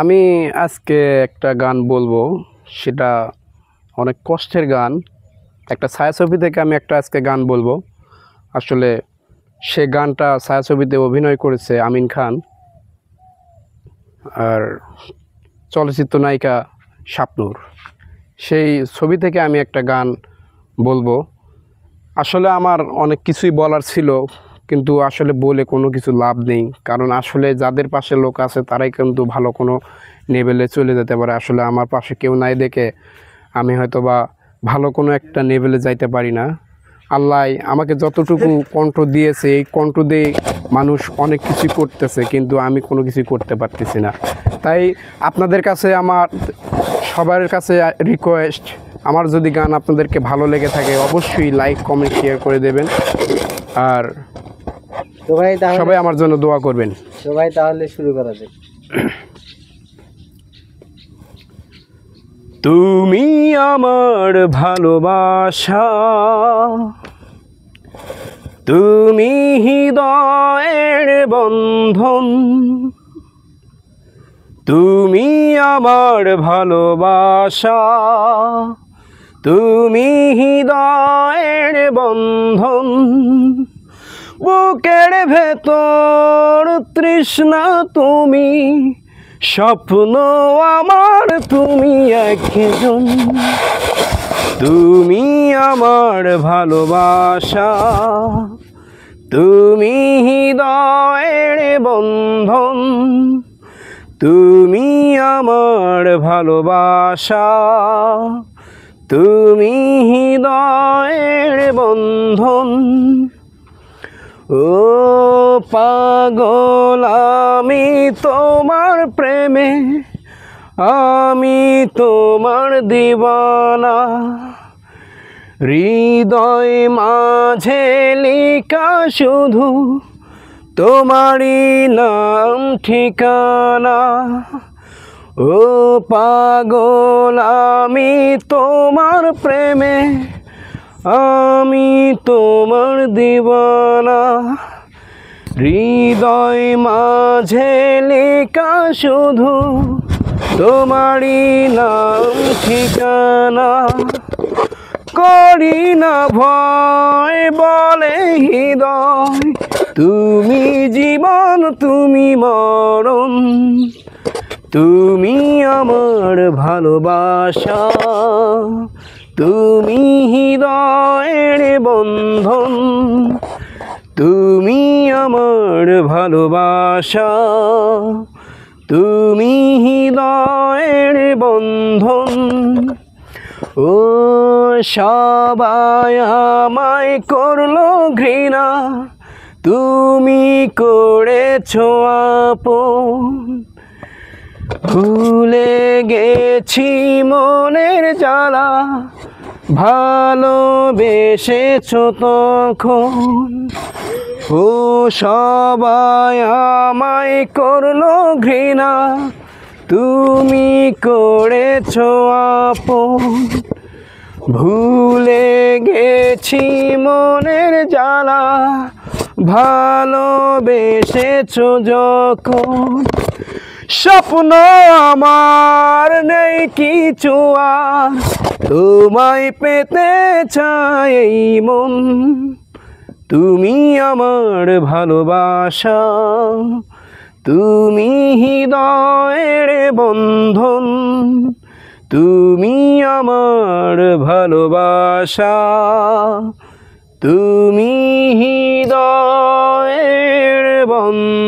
আমি আজকে একটা গান বলবো, সেটা অনেক কষ্টের গান। একটা ছায়াছবি থেকে আমি একটা আজকে গান বলবো। আসলে সে গানটা ছায়াছবিতে অভিনয় করেছে আমিন খান আর চলচ্চিত্র নায়িকা শাবনূর। সেই ছবি থেকে আমি একটা গান বলবো। আসলে আমার অনেক কিছুই বলার ছিল, কিন্তু আসলে বলে কোনো কিছু লাভ নেই, কারণ আসলে যাদের পাশে লোক আছে তারাই কিন্তু ভালো কোনো লেভেলে চলে যেতে পারে। আসলে আমার পাশে কেউ নাই দেখে আমি হয়তো বা ভালো কোনো একটা লেভেলে যাইতে পারি না। আল্লাহ আমাকে যতটুকু কণ্ঠ দিয়েছে, এই কণ্ঠ দিয়ে মানুষ অনেক কিছু করতেছে, কিন্তু আমি কোনো কিছুই করতে পারতেছি না। তাই আপনাদের কাছে আমার সবার কাছে রিকোয়েস্ট, আমার যদি গান আপনাদেরকে ভালো লেগে থাকে অবশ্যই লাইক কমেন্ট শেয়ার করে দেবেন। আর তো ভাই সবাই আমার জন্য দোয়া করবেন। তো ভাই তাহলে শুরু করা যাক। তুমি আমার ভালোবাসা, তুমি হৃদয়ের বন্ধন, তুমি আমার ভালোবাসা, তুমি হৃদয়ের বন্ধন, বুকের ভেতর তৃষ্ণা তুমি, স্বপ্ন আমার তুমি একজন, তুমি আমার ভালোবাসা, তুমি হৃদয়ের বন্ধন, তুমি আমার ভালোবাসা, তুমি হৃদয়ের বন্ধন। ও পাগল আমি তোমার প্রেমে, আমি তোমার দিওয়ানা, হৃদয় মাঝে লেখা শুধু তোমারই নাম ঠিকানা। ও পাগল আমি তোমার প্রেমে, আমি তোমার দিওয়ানা, হৃদয় মাঝে লেখা শুধু তোমারই নাম ঠিকানা। করি না ভয় বলে হৃদয়, তুমি জীবন তুমি মরণ, তুমি আমার ভালোবাসা, তুমি হৃদয়ের বন্ধন, তুমি আমার ভালোবাসা, তুমি হৃদয়ের বন্ধন। ও সবাই আমায় করলো ঘৃণা, তুমি করেছো আপন, ভুলে গেছি মনের জ্বালা, ভালোবেসেছো তখন। ও সবাই আমায় করলো ঘৃণা, তুমি করেছো আপন, ভুলে গেছি মনের জ্বালা, ভালোবেসেছো যখন। স্বপ্ন আমার নেই কিছু আর, তোমায় পেতে চাই এই মন, তুমি আমার ভালোবাসা, তুমি হৃদয়ের বন্ধন, তুমি আমার ভালোবাসা, তুমি হৃদয়ের বন্ধন।